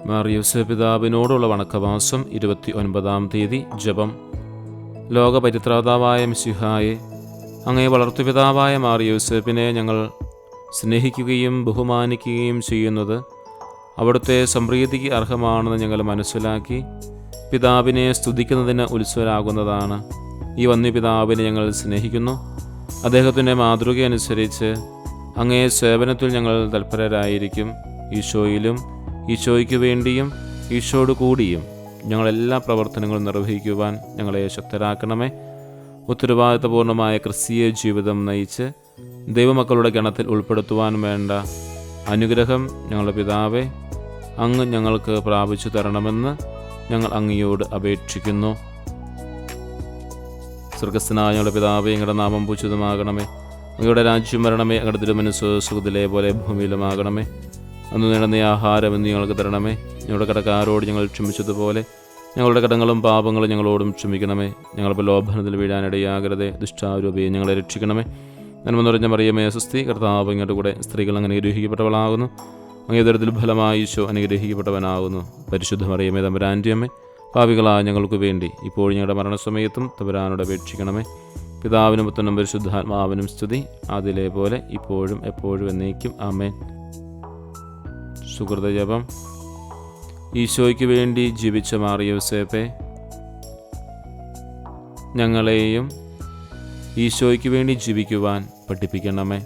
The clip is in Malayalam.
മാർ യോസേപ്പ് പിതാവിനോടുള്ള വണക്കവാസം 29-ാം തീയതി. ജപം. ലോകപരിത്രാതാവായ മിശിഹായെ, അങ്ങേ വളർത്തുപിതാവായ മാർ യോസേപ്പിനെ ഞങ്ങൾ സ്നേഹിക്കുകയും ബഹുമാനിക്കുകയും ചെയ്യുന്നത് അവിടുത്തെ സംപ്രീതിക്ക് അർഹമാണെന്ന് ഞങ്ങൾ മനസ്സിലാക്കി പിതാവിനെ സ്തുതിക്കുന്നതിന് ഉത്സുകരാകുന്നതാണ്. ഈ വന്യപിതാവിനെ ഞങ്ങൾ സ്നേഹിക്കുന്നു. അദ്ദേഹത്തിൻ്റെ മാതൃകയനുസരിച്ച് അങ്ങേ സേവനത്തിൽ ഞങ്ങൾ തൽപരരായിരിക്കും. ഈശോയിലും ഈശോയ്ക്ക് വേണ്ടിയും ഈശോയോട് കൂടിയും ഞങ്ങളെല്ലാ പ്രവർത്തനങ്ങളും നിർവഹിക്കുവാൻ ഞങ്ങളെ ശക്തരാക്കണമേ. ഉത്തരവാദിത്തപൂർണമായ ക്രിസ്തീയ ജീവിതം നയിച്ച് ദൈവമക്കളുടെ ഗണത്തിൽ ഉൾപ്പെടുത്തുവാൻ വേണ്ട അനുഗ്രഹം ഞങ്ങളുടെ പിതാവേ അങ്ങ് ഞങ്ങൾക്ക് പ്രാപിച്ചു തരണമെന്ന് ഞങ്ങൾ അങ്ങയോട് അപേക്ഷിക്കുന്നു. സ്വർഗസ്ഥനായ ഞങ്ങളുടെ പിതാവേ, അങ്ങയുടെ നാമം പൂജിതമാകണമേ. അങ്ങയുടെ രാജ്യം വരണമേ. അങ്ങയുടെ തിരുമനസ്സ് സ്വർഗ്ഗത്തിലെ പോലെ ഭൂമിയിലുമാകണമേ. അന്ന് നേടുന്ന ആഹാരം എന്ന് ഞങ്ങൾക്ക് തരണമേ. ഞങ്ങളുടെ കടക്കാരോട് ഞങ്ങൾ ക്ഷമിച്ചതുപോലെ ഞങ്ങളുടെ കടങ്ങളും പാപങ്ങളും ഞങ്ങളോടും ക്ഷമിക്കണമേ. ഞങ്ങൾ പ്രലോഭനത്തിൽ വീഴാനിടയാകരുതേ. ദുഷ്ടാരൂപയെ ഞങ്ങളെ രക്ഷിക്കണമേ. നന്മ നിറഞ്ഞ മറിയമേ, സ്വസ്തി, കർത്താവ് അങ്ങയുടെ കൂടെ സ്ത്രീകൾ അങ്ങനെ അനുഗ്രഹിക്കപ്പെട്ടവളാകുന്നു. അങ്ങേ ദരിദ്രത്തിൽ ഫലമായി ഈശോ അനുഗ്രഹിക്കപ്പെട്ടവനാകുന്നു. പരിശുദ്ധ മറിയമേ, തമ്പുരാൻ്റെ അമ്മേ, പാപികളായ ഞങ്ങൾക്ക് വേണ്ടി ഇപ്പോൾ ഞങ്ങളുടെ മരണസമയത്തും തമ്പുരാനോട് അപേക്ഷിക്കണമേ. പിതാവിനും പുത്രനും പരിശുദ്ധാത്മാവിനും സ്തുതി, അതിലെ പോലെ ഇപ്പോഴും എപ്പോഴും എന്നേക്കും. ആമേൻ. സുഹൃതജപം. ഈശോയ്ക്ക് വേണ്ടി ജീവിച്ച മാർ യോസേപ്പേ, ഞങ്ങളെയും ഈശോയ്ക്ക് വേണ്ടി ജീവിക്കുവാൻ പഠിപ്പിക്കണമേ.